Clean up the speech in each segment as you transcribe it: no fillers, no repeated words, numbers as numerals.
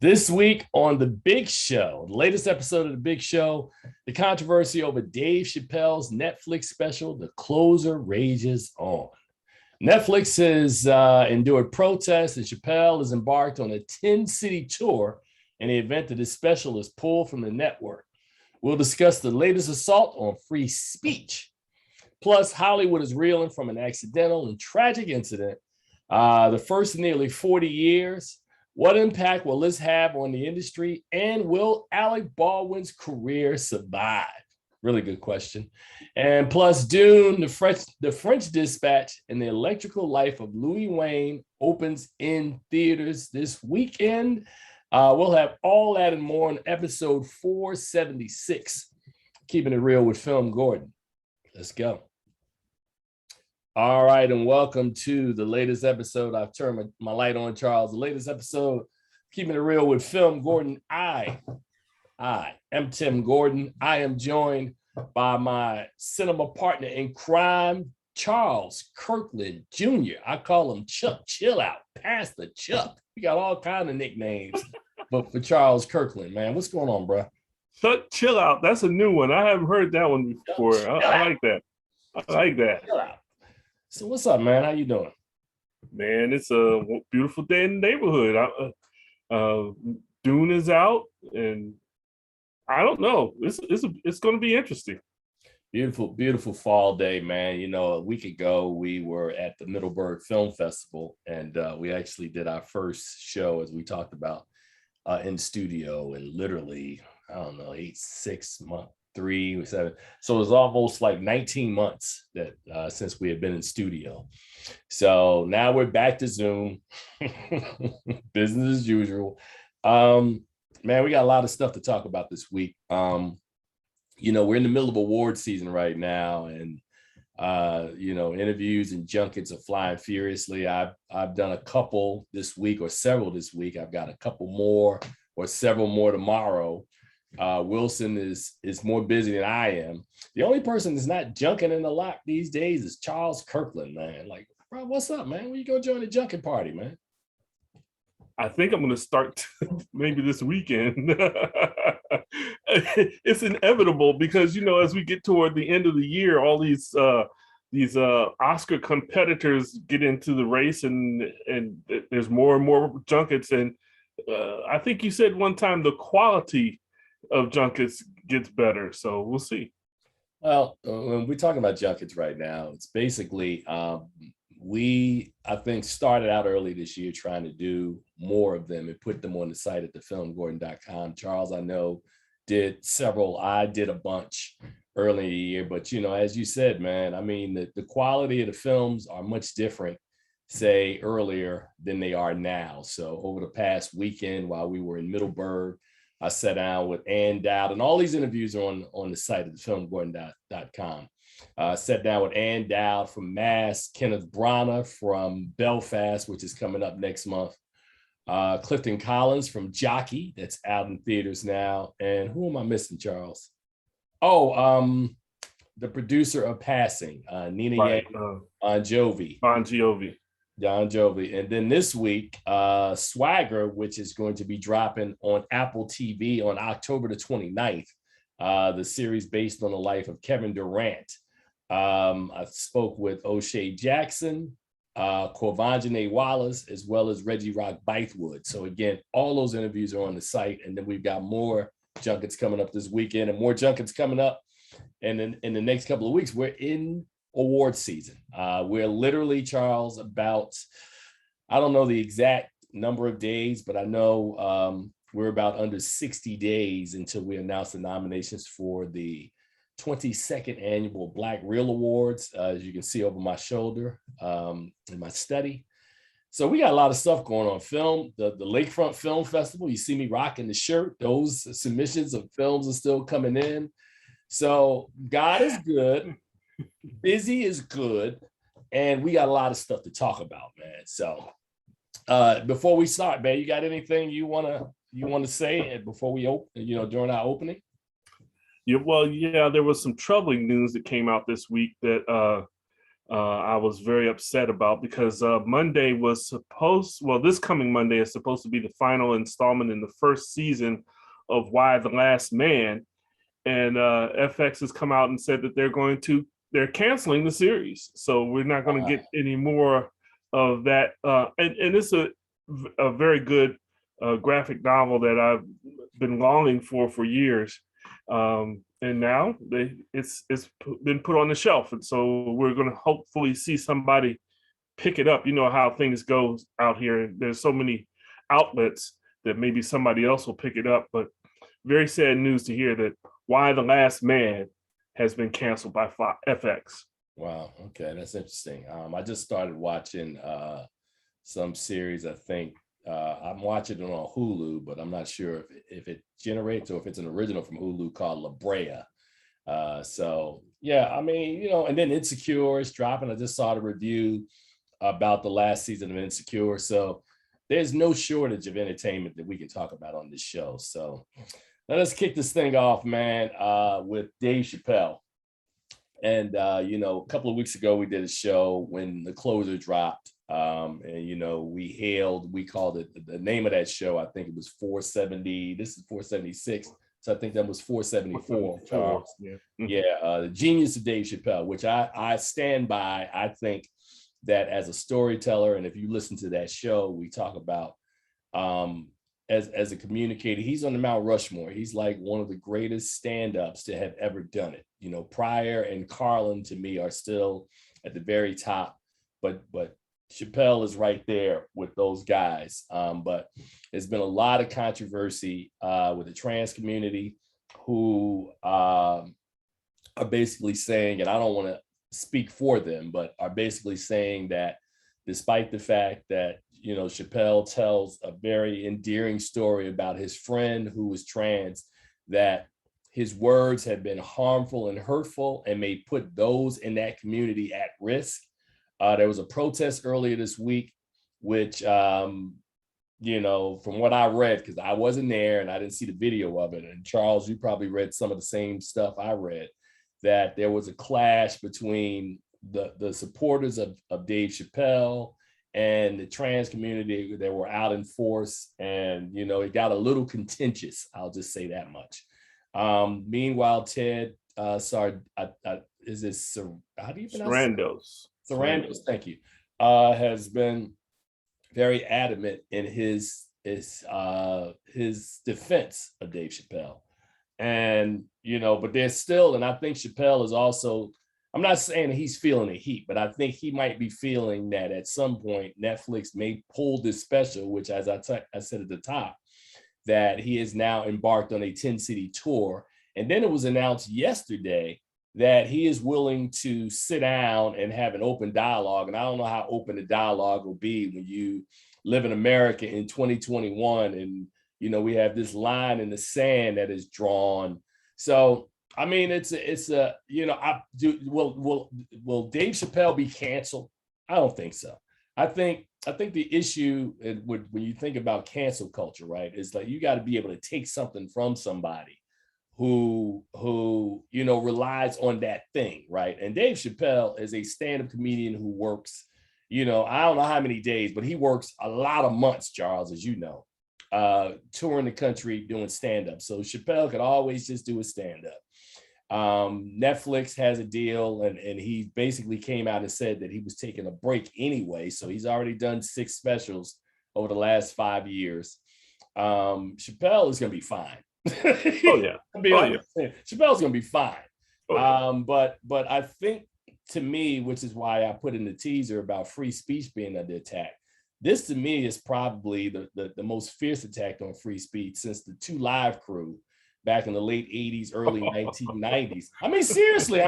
This week on The Big Show, the latest episode of The Big Show, the controversy over Dave Chappelle's Netflix special, The Closer rages on. Netflix has endured protests, and Chappelle has embarked on a 10-city tour in the event that his special is pulled from the network. We'll discuss the latest assault on free speech. Plus, Hollywood is reeling from an accidental and tragic incident, the first in nearly 40 years. What impact will this have on the industry? And will Alec Baldwin's career survive? Really good question. And plus, Dune, the French Dispatch, and the electrical life of Wain opens in theaters this weekend. We'll have all that and more in episode 476. Keeping it real with FilmGordon. Let's go. All right, and welcome to the latest episode. I've turned my light on, Charles. The latest episode, Keeping It Real with FilmGordon. I am Tim Gordon. I am joined by my cinema partner in crime, Charles Kirkland Jr. I call him Chuck Chill Out, Pastor Chuck. We got all kinds of nicknames, but for Charles Kirkland, man, what's going on, bro? Chuck Chill Out. That's a new one. I haven't heard that one before. I like that. I like that. Chill out. So what's up, man? How you doing? Man, it's a beautiful day in the neighborhood. Dune is out, and I don't know. It's going to be interesting. Beautiful fall day, man. You know, a week ago we were at the Middleburg Film Festival, and we actually did our first show, as we talked about, in studio, and literally, I don't know, 6 months. 3 or 7, so it was almost like 19 months that since we had been in studio. So now we're back to Zoom. Business as usual. Man, we got a lot of stuff to talk about this week. You know, we're in the middle of award season right now, and you know, interviews and junkets are flying furiously. I've done a couple this week, or several this week. I've got a couple more or several more tomorrow. Wilson is more busy than I am. The only person that's not junking in the lot these days is Charles Kirkland, man. Like, bro, what's up, man? When you go join the junket party, man? I think I'm going to start maybe this weekend. It's inevitable because, you know, as we get toward the end of the year, all these Oscar competitors get into the race, and there's more and more junkets. And I think you said one time the quality of junkets gets better, so we'll see. Well, when we're talking about junkets right now, it's basically we, I think, started out early this year trying to do more of them and put them on the site at thefilmgordon.com. Charles, I know, did several. I did a bunch early in the year, but you know, as you said, man, I mean, the quality of the films are much different, say, earlier than they are now. So over the past weekend, while we were in Middleburg, I sat down with Ann Dowd, and all these interviews are on the site at filmgordon.com. Sat down with Ann Dowd from Mass, Kenneth Branagh from Belfast, which is coming up next month, Clifton Collins from Jockey, that's out in theaters now, and who am I missing, Charles? Oh, the producer of Passing, Nina Yang, Bon Jovi. Bon Jovi. And then this week, Swagger, which is going to be dropping on Apple TV on October the 29th, the series based on the life of Kevin Durant. I spoke with O'Shea Jackson, Corvanjane Wallace, as well as Reggie Rock Bythewood. So again, all those interviews are on the site. And then we've got more junkets coming up this weekend and more junkets coming up. And then in the next couple of weeks, we're in award season. We're literally, Charles, about, I don't know the exact number of days, but I know we're about under 60 days until we announce the nominations for the 22nd annual Black Reel Awards, as you can see over my shoulder in my study. So we got a lot of stuff going on. Film, the Lakefront Film Festival, you see me rocking the shirt. Those submissions of films are still coming in. So God is good. Busy is good, and we got a lot of stuff to talk about, man. So before we start, man, you got anything you want to say before we open, you know, during our opening? Yeah, well, yeah, there was some troubling news that came out this week that I was very upset about, because Monday was this coming Monday is supposed to be the final installment in the first season of Y the Last Man. And FX has come out and said that they're canceling the series. So we're not going to get any more of that. And it's a very good graphic novel that I've been longing for years. And now it's been put on the shelf. And so we're going to hopefully see somebody pick it up. You know how things go out here. There's so many outlets that maybe somebody else will pick it up. But very sad news to hear that Y the Last Man has been canceled by FX. Wow. Okay, that's interesting. I just started watching some series. I think I'm watching it on Hulu, but I'm not sure if it generates or if it's an original from Hulu called La Brea. So yeah, I mean, and then Insecure is dropping. I just saw the review about the last season of Insecure. So there's no shortage of entertainment that we can talk about on this show. So let's kick this thing off, man, with Dave Chappelle. And, a couple of weeks ago, we did a show when the closer dropped. And, we called it, the name of that show, I think it was 470. This is 476. So I think that was 474, Charles. Yeah. The genius of Dave Chappelle, which I stand by. I think that as a storyteller, and if you listen to that show, we talk about as a communicator, he's on the Mount Rushmore. He's like one of the greatest stand-ups to have ever done it. Pryor and Carlin to me are still at the very top, but Chappelle is right there with those guys. But there's been a lot of controversy with the trans community who are basically saying, and I don't want to speak for them, but are basically saying that despite the fact that, Chappelle tells a very endearing story about his friend who was trans, that his words have been harmful and hurtful and may put those in that community at risk. There was a protest earlier this week, which, from what I read, because I wasn't there and I didn't see the video of it, and Charles, you probably read some of the same stuff I read, that there was a clash between the supporters of Dave Chappelle and the trans community that were out in force. And, it got a little contentious. I'll just say that much. Meanwhile, Ted, is this, how do you pronounce it? Sarandos, thank you, has been very adamant in his defense of Dave Chappelle. And, but there's still, and I think Chappelle is also, I'm not saying that he's feeling the heat, but I think he might be feeling that at some point Netflix may pull this special, which, as I said at the top, that he is now embarked on a 10-city tour. And then it was announced yesterday that he is willing to sit down and have an open dialogue. And I don't know how open the dialogue will be when you live in America in 2021 and, we have this line in the sand that is drawn. So, I mean, will Dave Chappelle be canceled? I don't think so. I think the issue when you think about cancel culture, right, is like you got to be able to take something from somebody who relies on that thing, right? And Dave Chappelle is a stand-up comedian who works, I don't know how many days, but he works a lot of months, Charles, as you know, touring the country doing stand-up. So Chappelle could always just do a stand-up. Netflix has a deal, and he basically came out and said that he was taking a break anyway. So he's already done 6 specials over the last 5 years. Chappelle is going to be fine. Chappelle's going to be fine. But I think, to me, which is why I put in the teaser about free speech being under attack, this to me is probably the most fierce attack on free speech since the 2 Live crew back in the late 80s, early 1990s. I mean, seriously,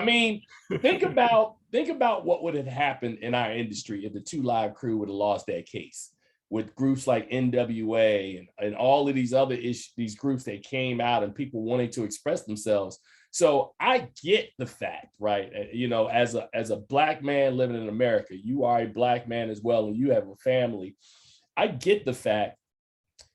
think about what would have happened in our industry if the 2 Live crew would have lost that case, with groups like NWA and all of these other these groups that came out and people wanting to express themselves. So I get the fact, right? As a Black man living in America, you are a Black man as well, and you have a family. I get the fact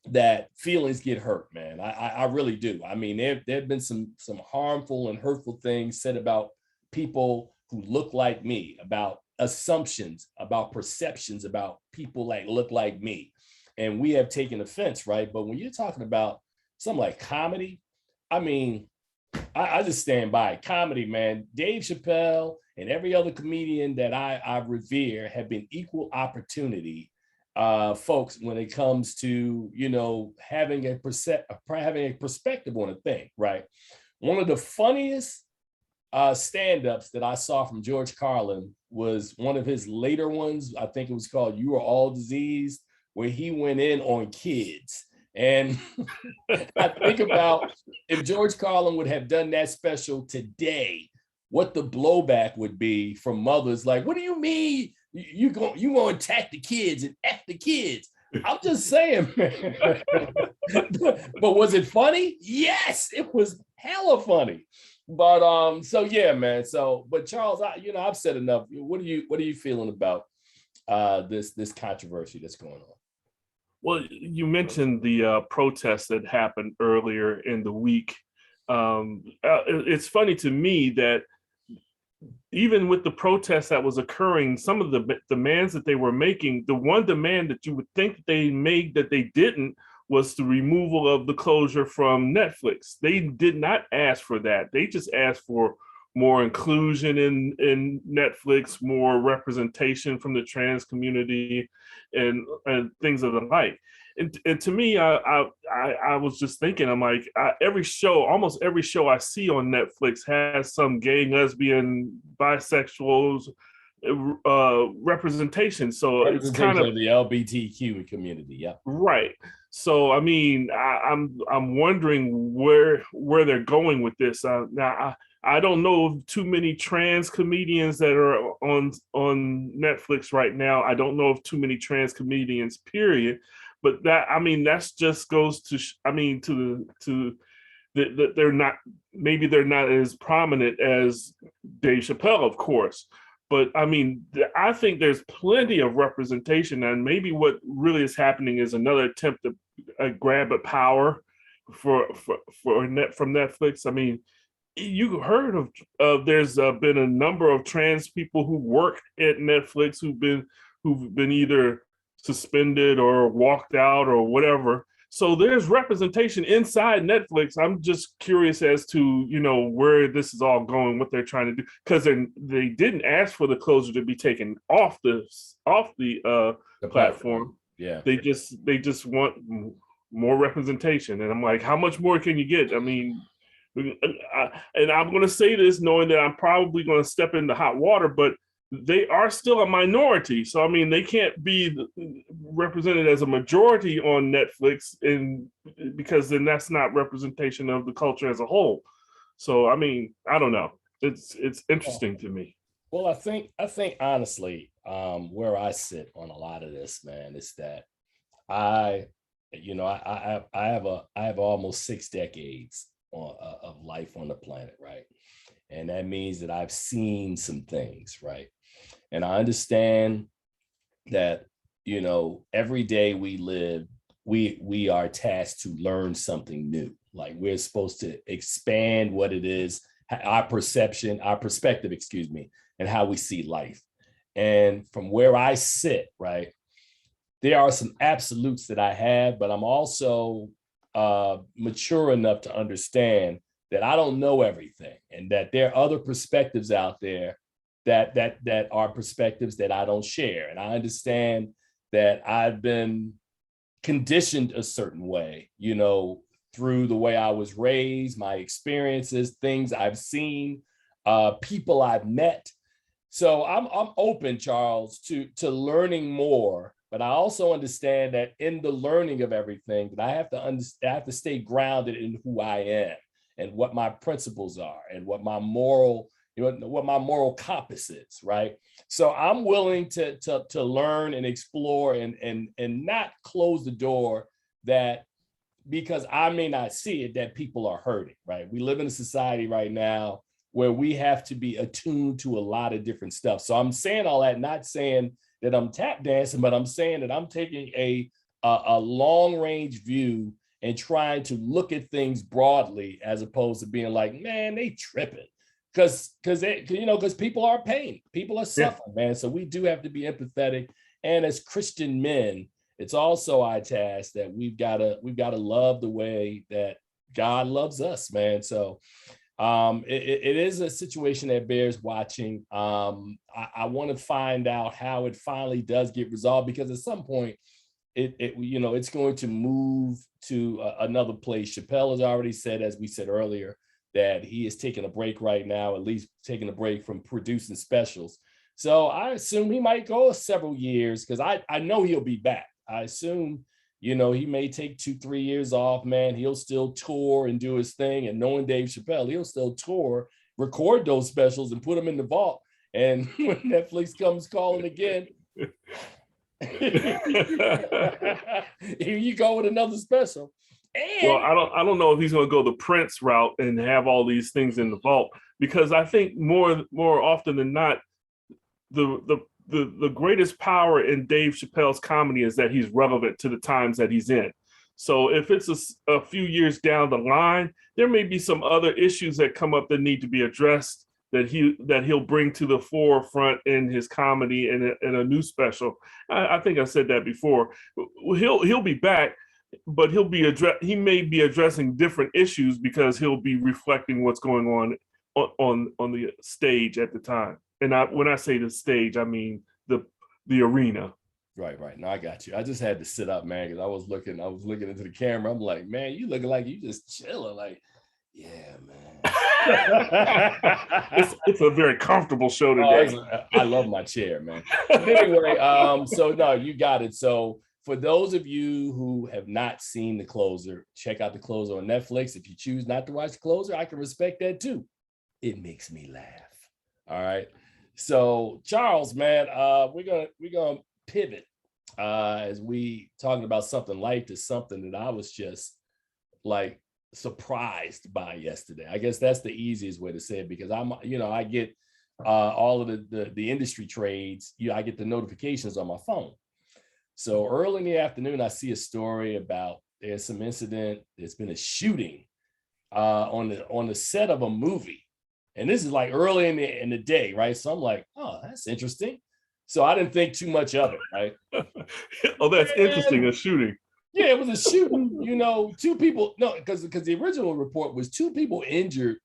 that feelings get hurt, man. I really do. I mean, there have been some harmful and hurtful things said about people who look like me, about assumptions, about perceptions about people like look like me. And we have taken offense, right? But when you're talking about something like comedy, I mean, I just stand by it. Comedy, man. Dave Chappelle and every other comedian that I revere have been equal opportunity folks when it comes to, you know, having a perspective on a thing, right? One of the funniest stand-ups that I saw from George Carlin was one of his later ones. I think it was called "You Are All Diseased," where he went in on kids. And I think about if George Carlin would have done that special today, what the blowback would be from mothers like, "What do you mean you going to attack the kids and F the kids?" I'm just saying, man. But was it funny? Yes, it was hella funny. But so yeah, man. So, but Charles, I've said enough. What are you feeling about this controversy that's going on? Well, you mentioned the protests that happened earlier in the week. It's funny to me that even with the protests that was occurring, some of the demands that they were making, the one demand that you would think they made that they didn't was the removal of the closure from Netflix. They did not ask for that. They just asked for more inclusion in Netflix, more representation from the trans community, and things of the like. And to me, I was just thinking, I'm like, almost every show I see on Netflix has some gay, lesbian, bisexuals representation. So it's kind of the LGBTQ community. Yeah. right. So I mean, I'm wondering where they're going with this. Now I don't know of too many trans comedians that are on Netflix right now. I don't know of too many trans comedians, period. But that's just goes to that they're not, maybe they're not as prominent as Dave Chappelle, of course. But I mean, I think there's plenty of representation, and maybe what really is happening is another attempt to grab at power from Netflix. I mean, you heard of there's been a number of trans people who work at Netflix who've been either suspended or walked out or whatever. So there's representation inside Netflix. I'm just curious as to, where this is all going, what they're trying to do, because they didn't ask for the closure to be taken off the platform. Yeah. They just want more representation. And I'm like, how much more can you get? I mean, and I'm going to say this knowing that I'm probably going to step into hot water, but they are still a minority. So, I mean, they can't be represented as a majority on Netflix, because then that's not representation of the culture as a whole. So, I mean, I don't know. It's interesting to me. Well, I think honestly, where I sit on a lot of this, man, is that I have almost 6 decades of life on the planet, right? And that means that I've seen some things, right? And I understand that, every day we live, we are tasked to learn something new. Like we're supposed to expand what it is, our perspective, and how we see life. And from where I sit, right, there are some absolutes that I have, but I'm also mature enough to understand that I don't know everything, and that there are other perspectives out there that are perspectives that I don't share. And I understand that I've been conditioned a certain way, through the way I was raised, my experiences, things I've seen, people I've met. So I'm open, Charles, to learning more. But I also understand that in the learning of everything, that I have to stay grounded in who I am and what my principles are and what my moral compass is, right? So I'm willing to learn and explore and not close the door that, because I may not see it, that people are hurting, right? We live in a society right now where we have to be attuned to a lot of different stuff. So I'm saying all that, not saying that I'm tap dancing, but I'm saying that I'm taking a long range view and trying to look at things broadly, as opposed to being like, man, they tripping. because people are pain, people are Yeah. suffering, man. So we do have to be empathetic. And as Christian men, it's also our task that we've gotta love the way that God loves us, man. So it is a situation that bears watching. I want to find out how it finally does get resolved, because at some point it's going to move to another place. Chappelle has already said, as we said earlier, that he is taking a break right now, at least taking a break from producing specials. So I assume he might go several years, because I know he'll be back. I assume, he may take 2-3 years off, man. He'll still tour and do his thing. And knowing Dave Chappelle, he'll still tour, record those specials and put them in the vault. And when Netflix comes calling again, here you go with another special. And well, I don't know if he's going to go the Prince route and have all these things in the vault, because I think more often than not, the greatest power in Dave Chappelle's comedy is that he's relevant to the times that he's in. So if it's a few years down the line, there may be some other issues that come up that need to be addressed that he'll bring to the forefront in his comedy and in a new special. I think I said that before. He'll be back, but he may be addressing different issues because he'll be reflecting what's going on the stage at the time. And when I say the stage, I mean the arena. Right. No, I got you. I just had to sit up, man, because I was looking into the camera. I'm like, man, you looking like you just chilling. Like, yeah, man. It's a very comfortable show today. I love my chair, man. But anyway, so no, you got it. So for those of you who have not seen The Closer, check out The Closer on Netflix. If you choose not to watch The Closer, I can respect that too. It makes me laugh. All right. So Charles, man, we're gonna pivot as we talking about something light to something that I was just like surprised by yesterday. I guess that's the easiest way to say it, because I get all of the industry trades. I get the notifications on my phone. So early in the afternoon, I see a story about there's some incident. There's been a shooting on the set of a movie. And this is like early in the day, right? So I'm like, oh, that's interesting. So I didn't think too much of it, right? Oh, that's interesting, a shooting. Yeah, it was a shooting, 2 people. No, because the original report was 2 people injured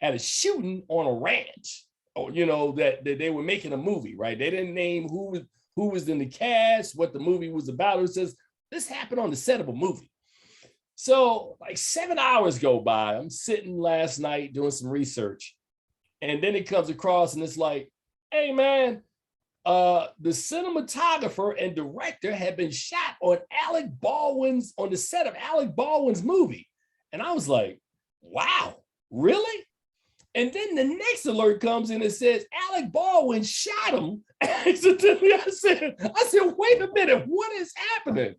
at a shooting on a ranch, or, that they were making a movie, right? They didn't name who was in the cast, what the movie was about. It says this happened on the set of a movie. So like 7 hours go by. I'm sitting last night doing some research. And then it comes across and it's like, hey, man, the cinematographer and director had been shot on the set of Alec Baldwin's movie. And I was like, wow, really? And then the next alert comes in and says, Alec Baldwin shot him accidentally. I said, wait a minute, what is happening?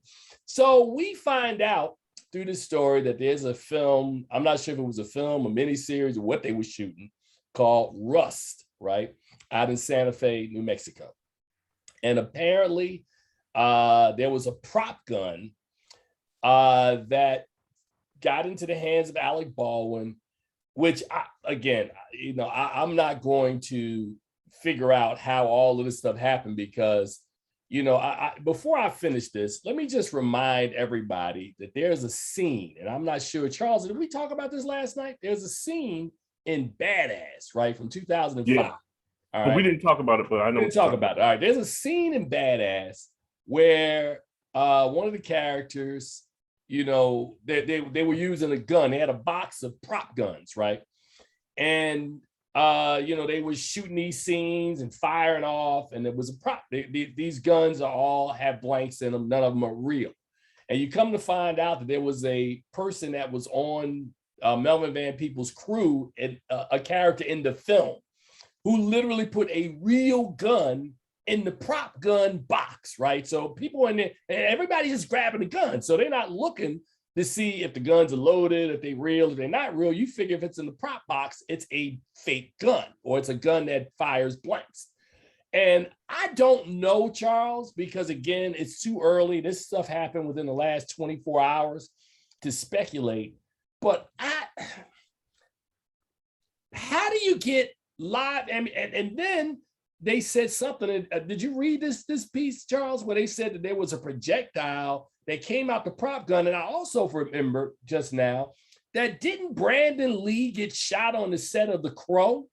So we find out through the story that there's a film. I'm not sure if it was a film, a miniseries, or what they were shooting, called Rust, right? Out in Santa Fe, New Mexico. And apparently there was a prop gun that got into the hands of Alec Baldwin, which I'm not going to figure out how all of this stuff happened, because, before I finish this, let me just remind everybody that there's a scene, and I'm not sure, Charles, did we talk about this last night? There's a scene in Badass, right, from 2005. Yeah. All right. But we didn't talk about it, but I know. We didn't talk about it. All right. There's a scene in Badass where one of the characters, they were using a gun. They had a box of prop guns, right? And they were shooting these scenes and firing off, and it was a prop. These guns all have blanks in them. None of them are real. And you come to find out that there was a person that was on Melvin Van Peebles' crew, and a character in the film, who literally put a real gun in the prop gun box, right? So people in there, and everybody's just grabbing the gun. So they're not looking to see if the guns are loaded, if they're real, if they're not real. You figure if it's in the prop box, it's a fake gun, or it's a gun that fires blanks. And I don't know, Charles, because again, it's too early. This stuff happened within the last 24 hours to speculate. But how do you get live. And then they said something. Did you read this piece, Charles, where they said that there was a projectile that came out the prop gun? And I also remember just now that didn't Brandon Lee get shot on the set of The Crow,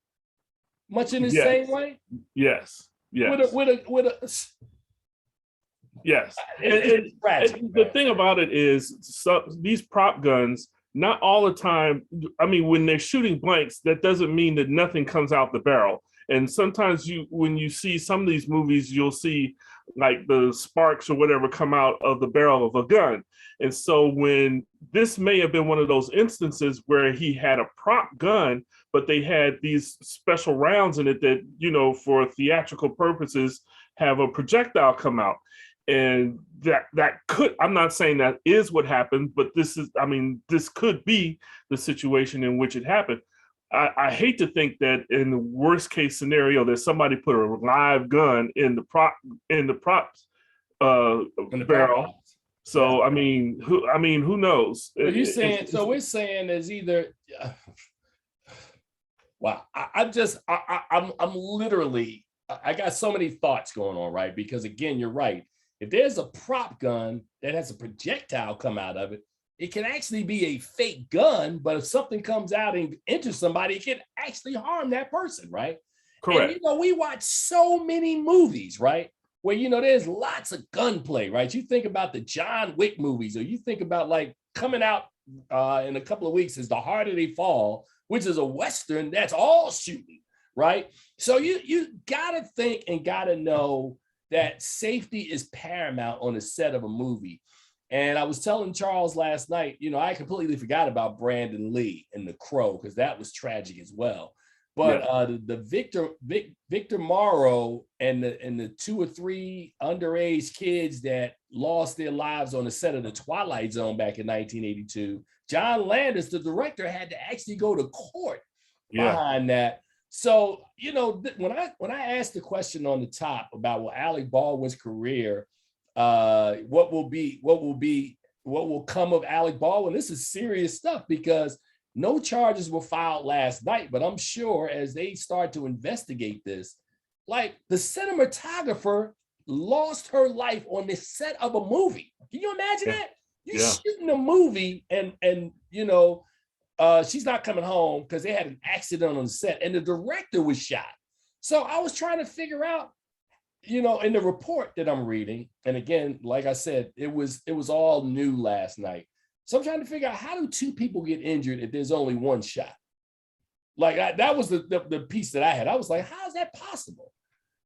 much in the same way? Yes. Yes. With a yes. it's tragic, and the thing about it is, these prop guns, not all the time. I mean, when they're shooting blanks, that doesn't mean that nothing comes out the barrel. And sometimes when you see some of these movies, you'll see like the sparks or whatever come out of the barrel of a gun. And so when this may have been one of those instances where he had a prop gun, but they had these special rounds in it that, for theatrical purposes, have a projectile come out. And that could, I'm not saying that is what happened, but this could be the situation in which it happened. I hate to think that in the worst case scenario that somebody put a live gun in the props barrel. So yeah. Who knows? What you saying? So we're saying there's either. Wow, I'm literally. I got so many thoughts going on, right? Because again, you're right. If there's a prop gun that has a projectile come out of it, it can actually be a fake gun, but if something comes out and enters somebody, it can actually harm that person, right? Correct. And, we watch so many movies, right? Where, there's lots of gunplay, right? You think about the John Wick movies, or you think about like coming out in a couple of weeks is The Harder They Fall, which is a Western that's all shooting, right? So you gotta think and gotta know that safety is paramount on the set of a movie. And I was telling Charles last night, I completely forgot about Brandon Lee and The Crow, because that was tragic as well. But the Victor Morrow and the 2 or 3 underage kids that lost their lives on the set of The Twilight Zone back in 1982, John Landis, the director, had to actually go to court behind that. So, when I asked the question on the top about Alec Baldwin's career, what will come of Alec Baldwin, this is serious stuff, because no charges were filed last night, but I'm sure as they start to investigate this, like the cinematographer lost her life on the set of a movie. Can you imagine that? You're shooting a movie and she's not coming home because they had an accident on the set and the director was shot. So I was trying to figure out, in the report that I'm reading, and again, like I said, it was all new last night. So I'm trying to figure out, how do 2 people get injured if there's only 1 shot? Like that was the piece that I had. I was like, how is that possible?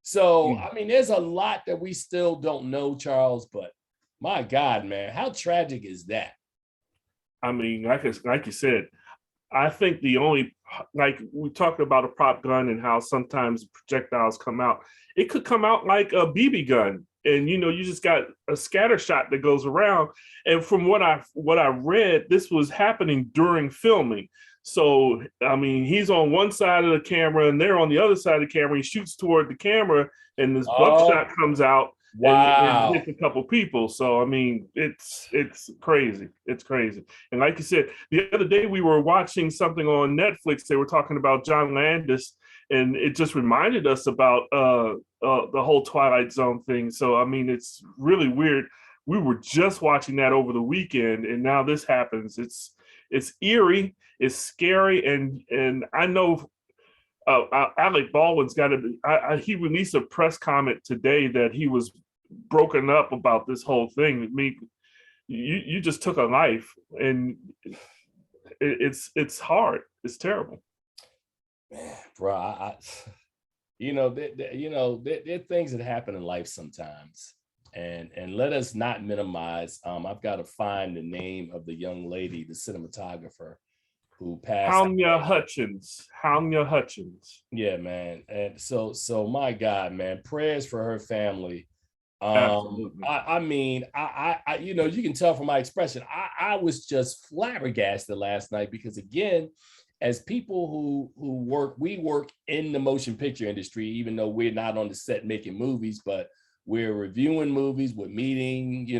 So, there's a lot that we still don't know, Charles, but my God, man, how tragic is that? Like you said, I think the only, like we talked about a prop gun and how sometimes projectiles come out. It could come out like a BB gun, and you just got a scatter shot that goes around. And from what I read, this was happening during filming. So he's on one side of the camera and they're on the other side of the camera. He shoots toward the camera, and this buckshot comes out. Wow. And hit a couple people. So it's crazy. It's crazy. And like you said, the other day we were watching something on Netflix. They were talking about John Landis, and it just reminded us about the whole Twilight Zone thing. So it's really weird. We were just watching that over the weekend, and now this happens. It's eerie. It's scary, and I know. Alec Baldwin's got to be. He released a press comment today that he was broken up about this whole thing. You just took a life, and it's hard. It's terrible. Man, bro, there are things that happen in life sometimes, and let us not minimize. I've got to find the name of the young lady, the cinematographer, who passed. Hanya Hutchins. Yeah, man. And so my God, man, prayers for her family. Absolutely. I you can tell from my expression, I was just flabbergasted last night, because again, as people we work in the motion picture industry, even though we're not on the set making movies, but we're reviewing movies, we're meeting,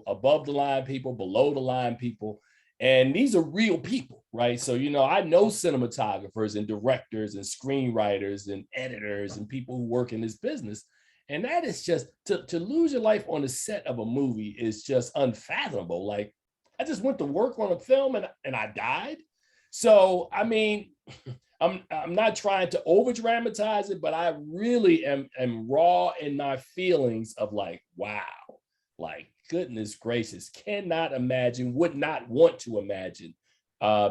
above the line people, below the line people. And these are real people, right? So, I know cinematographers and directors and screenwriters and editors and people who work in this business. And that is just to lose your life on the set of a movie is just unfathomable. Like, I just went to work on a film and I died. So, I mean, I'm not trying to over dramatize it, but I really am raw in my feelings of like, wow, like goodness gracious, cannot imagine, would not want to imagine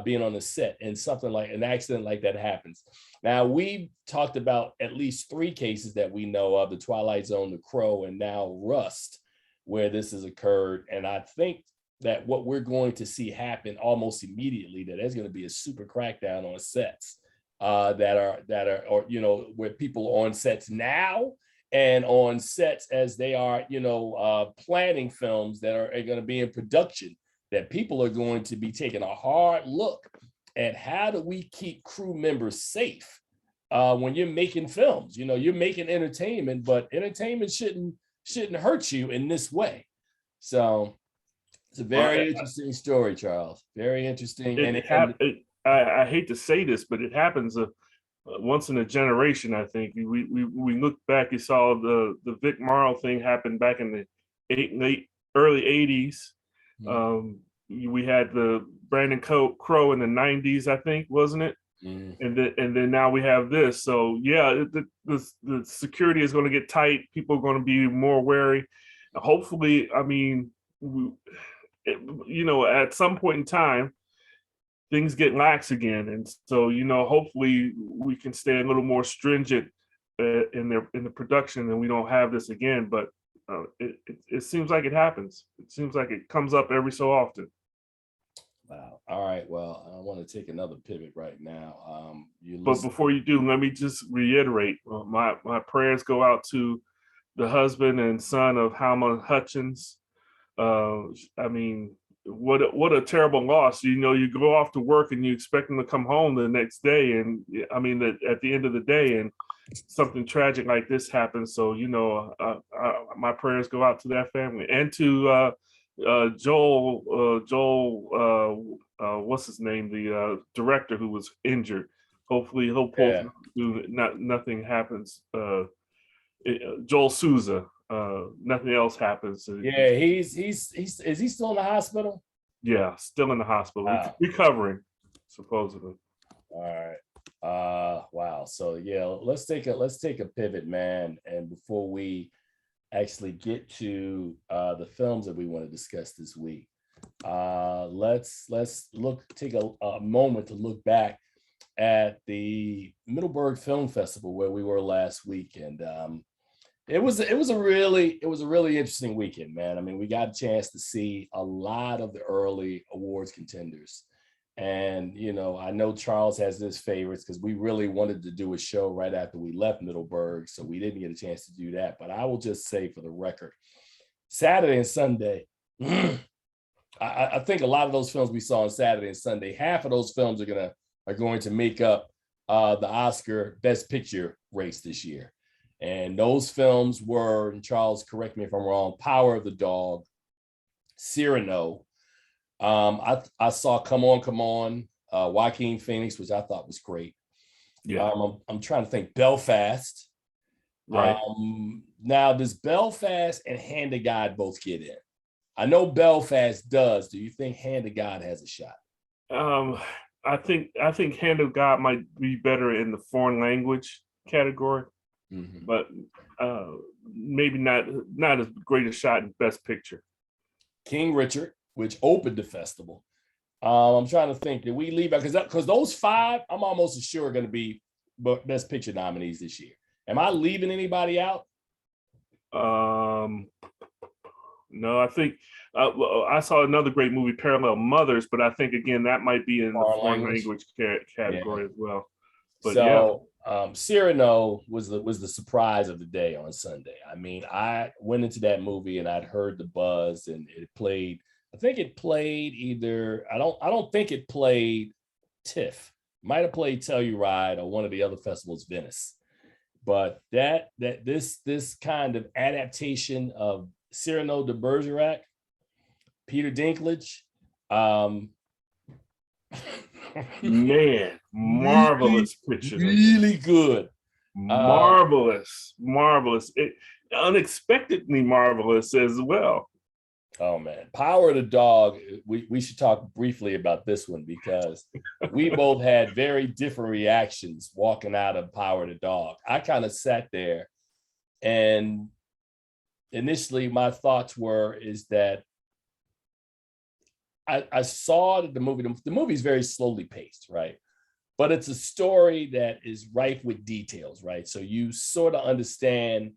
being on the set and something like an accident like that happens. Now, we've talked about at least 3 cases that we know of: the Twilight Zone, The Crow, and now Rust, where this has occurred. And I think that what we're going to see happen almost immediately, that there's going to be a super crackdown on sets that are, or, where people are on sets now and on sets as they are, planning films that are going to be in production, that people are going to be taking a hard look at how do we keep crew members safe when you're making films. You're making entertainment, but entertainment shouldn't hurt you in this way. So it's a very interesting story, Charles. Very interesting. I hate to say this, but it happens once in a generation. I think we look back. You saw the Vic Morrow thing happen back in the early '80s. Mm-hmm. We had the Brandon Crow in the '90s, I think, wasn't it? Mm-hmm. And then now we have this. So yeah, the security is going to get tight. People are going to be more wary. Hopefully, I mean, at some point in time, things get lax again, and so hopefully we can stay a little more stringent in the production, and we don't have this again. But it seems like it happens. It seems like it comes up every so often. Wow. All right. Well, I want to take another pivot right now. But before you do, let me just reiterate: my prayers go out to the husband and son of Halma Hutchins. I mean, what a terrible loss. You go off to work and you expect them to come home the next day, and I mean at the end of the day, and something tragic like this happens. So my prayers go out to that family and to Joel, what's his name, the director who was injured. Hopefully he'll pull through. Nothing happens. Joel Souza. Nothing else happens. Yeah, is he still in the hospital? Yeah, still in the hospital. Wow. Recovering, supposedly. All right. Wow. So yeah, let's take a pivot, man. And before we actually get to the films that we want to discuss this week, let's take a moment to look back at the Middleburg Film Festival where we were last week. And it was a really interesting weekend, man. I mean, we got a chance to see a lot of the early awards contenders. And, I know Charles has his favorites because we really wanted to do a show right after we left Middleburg, so we didn't get a chance to do that. But I will just say, for the record, Saturday and Sunday, I think a lot of those films we saw on Saturday and Sunday, half of those films are going to make up the Oscar Best Picture race this year. And those films were, and Charles, correct me if I'm wrong, Power of the Dog, Cyrano. I saw Come On, Joaquin Phoenix, which I thought was great. Yeah. I'm trying to think. Belfast. Right. Now, does Belfast and Hand of God both get in? I know Belfast does. Do you think Hand of God has a shot? I think Hand of God might be better in the foreign language category. Mm-hmm. But maybe not as great a shot in Best Picture. King Richard, which opened the festival. I'm trying to think, did we leave out? Because those 5, I'm almost sure are going to be Best Picture nominees this year. Am I leaving anybody out? No, I think I saw another great movie, Parallel Mothers, but I think, again, that might be in the foreign language category as well. But so, Cyrano was the surprise of the day on Sunday. I mean, I went into that movie and I'd heard the buzz, and it played. I think it played either. I don't think it played TIFF. Might have played Telluride or one of the other festivals, Venice. But this kind of adaptation of Cyrano de Bergerac, Peter Dinklage, Man, Really, marvelous pictures in there. really good. Marvelous, marvelous. Unexpectedly marvelous as well. Oh man, Power of the Dog. We should talk briefly about this one because we both had very different reactions walking out of Power of the Dog. I kind of sat there, and initially my thoughts were is that I saw that the movie is very slowly paced, right? But it's a story that is rife with details, right? So you sort of understand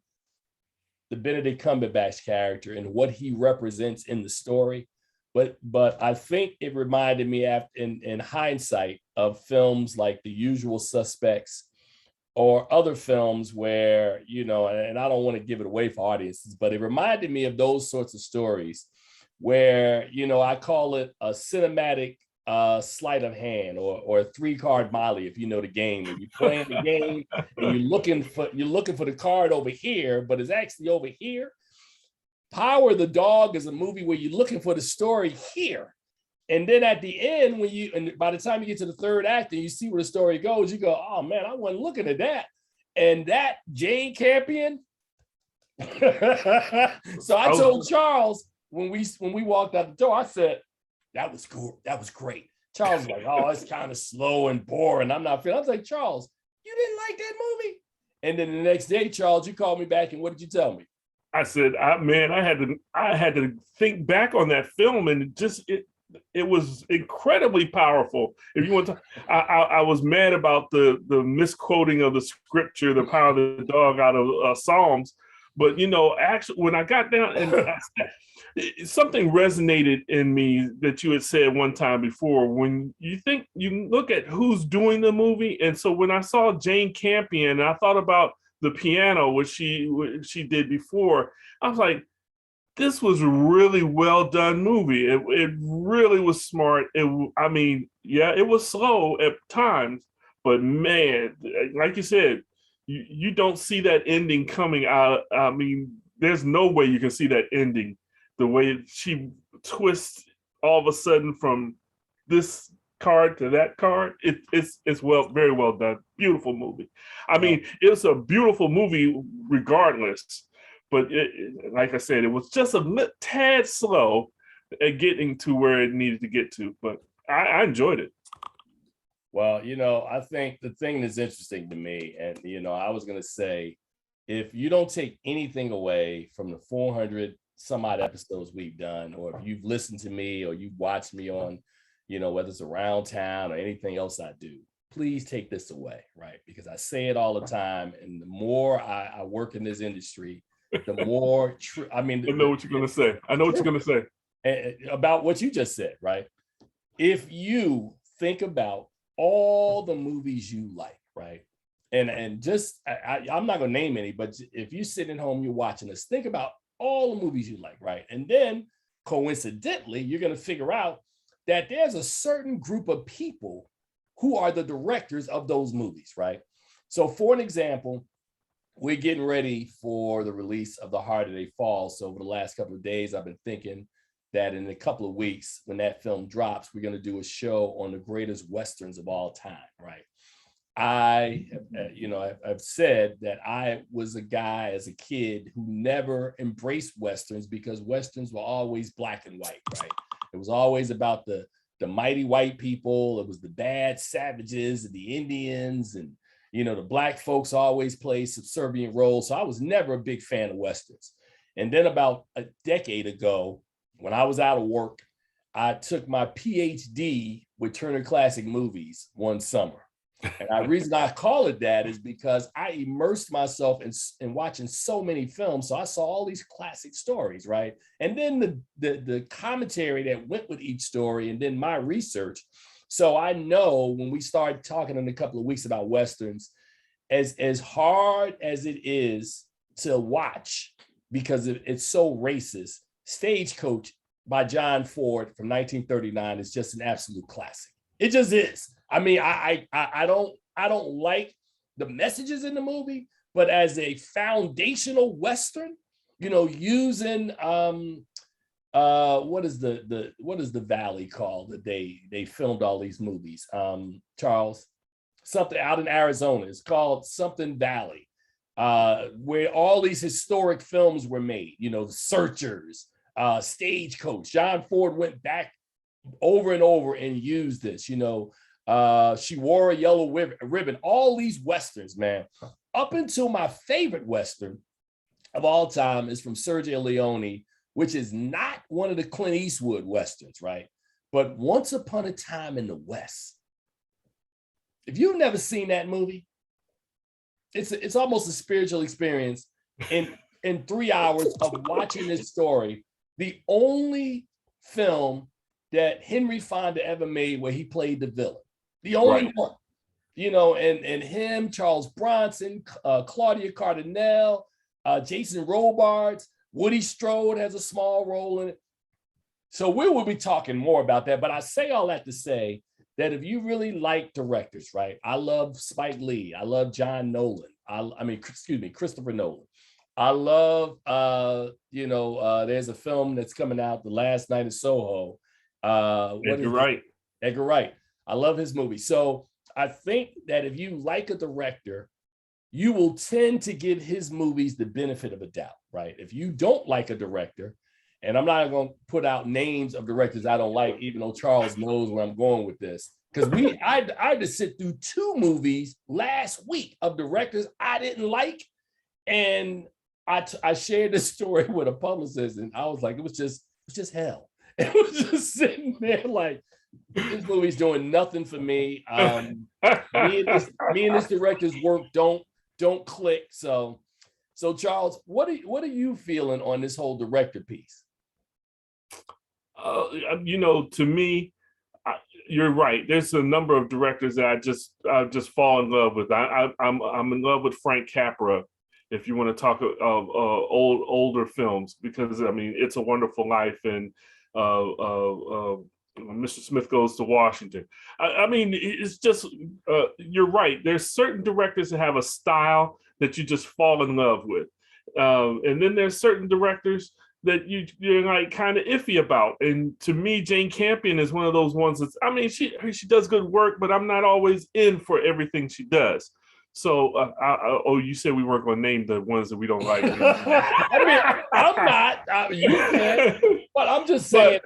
the Benedict Cumberbatch character and what he represents in the story. But I think it reminded me in hindsight of films like The Usual Suspects or other films where, and I don't want to give it away for audiences, but it reminded me of those sorts of stories where, I call it a cinematic sleight of hand or a 3-card Molly, if you know the game. And you're playing the game and you're looking for the card over here, but it's actually over here. Power of the Dog is a movie where you're looking for the story here. And then at the end, and by the time you get to the third act and you see where the story goes, you go, oh man, I wasn't looking at that. And that Jane Campion. So I told Charles when we walked out the door, I said, that was cool. That was great. Charles was like, oh, it's kind of slow and boring. I'm not feeling. I was like, Charles, you didn't like that movie? And then the next day, Charles, you called me back, and what did you tell me? I said, I had to think back on that film, and it was incredibly powerful. If you want to, I was mad about the misquoting of the scripture, the power of the dog out of Psalms. But actually, when I got down and something resonated in me that you had said one time before. When you look at who's doing the movie, and so when I saw Jane Campion, I thought about the piano, which she did before. I was like, this was a really well done movie. It really was smart. It was slow at times, but man, like you said, you don't see that ending coming out. I mean, there's no way you can see that ending. The way she twists all of a sudden from this card to that card, it's very well done. Beautiful movie. I mean, it's a beautiful movie regardless. But like I said, it was just a tad slow at getting to where it needed to get to. But I enjoyed it. Well, I think the thing that's interesting to me, and I was going to say, if you don't take anything away from the 400 some odd episodes we've done, or if you've listened to me or you've watched me on, whether it's Around Town or anything else I do, please take this away, right? Because I say it all the time, and the more I work in this industry, the more true. I mean, I know what you're going to say. I know what you're going to say about what you just said, right? If you think about all the movies you like, right? And just I'm not going to name any, but if you're sitting home, you're watching this, think about all the movies you like, right? And then coincidentally, you're going to figure out that there's a certain group of people who are the directors of those movies, right? So for an example, we're getting ready for the release of The Harder They Fall. So over the last couple of days, I've been thinking that in a couple of weeks, when that film drops, we're going to do a show on the greatest Westerns of all time, right? I've said that I was a guy as a kid who never embraced Westerns because Westerns were always black and white, right? It was always about the mighty white people. It was the bad savages and the Indians, and the black folks always played subservient roles. So I was never a big fan of Westerns. And then about a decade ago, when I was out of work, I took my PhD with Turner Classic Movies one summer. And the reason I call it that is because I immersed myself in watching so many films. So I saw all these classic stories, right? And then the commentary that went with each story, and then my research. So I know when we start talking in a couple of weeks about Westerns, as hard as it is to watch because it's so racist, Stagecoach by John Ford from 1939 is just an absolute classic. It just is. I mean, I don't like the messages in the movie, but as a foundational Western, using what is the valley called that they filmed all these movies? Charles, something out in Arizona. It's called something Valley, where all these historic films were made. You know, Searchers, Stagecoach. John Ford went back over and over and used this. You know, She Wore a Yellow Ribbon. All these westerns, man. Up until my favorite western of all time is from Sergio Leone, which is not one of the Clint Eastwood westerns, right? But Once Upon a Time in the West. If you've never seen that movie, it's almost a spiritual experience in 3 hours of watching this story. The only film that Henry Fonda ever made where he played the villain. The only one. You know, and him, Charles Bronson, Claudia Cardinale, Jason Robards, Woody Strode has a small role in it. So we will be talking more about that. But I say all that to say that if you really like directors, right? I love Spike Lee. I love John Nolan. Christopher Nolan. I love, there's a film that's coming out, The Last Night in Soho. Edgar Wright. Edgar Wright. I love his movie. So I think that if you like a director, you will tend to give his movies the benefit of a doubt, right? If you don't like a director, and I'm not going to put out names of directors I don't like, even though Charles knows where I'm going with this, because I had to sit through 2 movies last week of directors I didn't like, and I shared this story with a publicist, and I was like, it was just hell. It was just sitting there like, this movie's doing nothing for me. Me and this director's work don't click. So Charles, what are you feeling on this whole director piece? To me, you're right. There's a number of directors that I just fall in love with. I'm in love with Frank Capra. If you want to talk of older films, because I mean, It's a Wonderful Life and Mr. Smith Goes to Washington. I mean, it's just, you're right. There's certain directors that have a style that you just fall in love with. And then there's certain directors that you're like kind of iffy about. And to me, Jane Campion is one of those ones that's, I mean, she does good work, but I'm not always in for everything she does. So, you said we weren't going to name the ones that we don't like. I mean, I'm not. You can, but I'm just saying.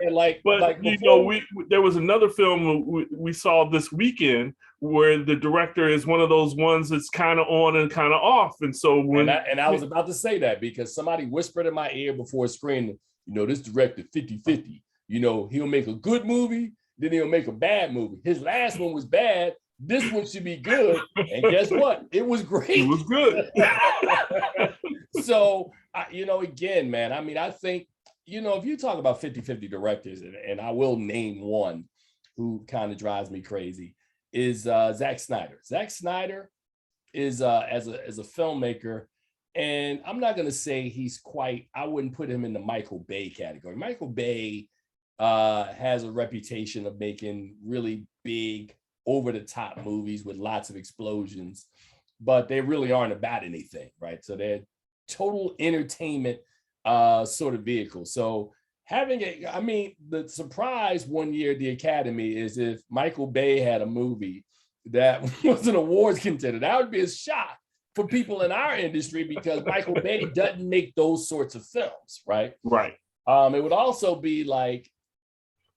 There was another film we saw this weekend where the director is one of those ones that's kind of on and kind of off. And so I was about to say that because somebody whispered in my ear before screening, this director 50-50. He'll make a good movie, then he'll make a bad movie. His last one was bad. This one should be good. And guess what? It was great. It was good. So, again, man, I mean, I think, if you talk about 50-50 directors, and I will name one who kind of drives me crazy, is Zack Snyder. Zack Snyder is, as a filmmaker, and I'm not going to say I wouldn't put him in the Michael Bay category. Michael Bay has a reputation of making really big, over-the-top movies with lots of explosions, but they really aren't about anything, right? So they're total entertainment sort of vehicle. So the surprise one year at the Academy is if Michael Bay had a movie that was an awards contender. That would be a shock for people in our industry because Michael Bay doesn't make those sorts of films, right? Right. It would also be like,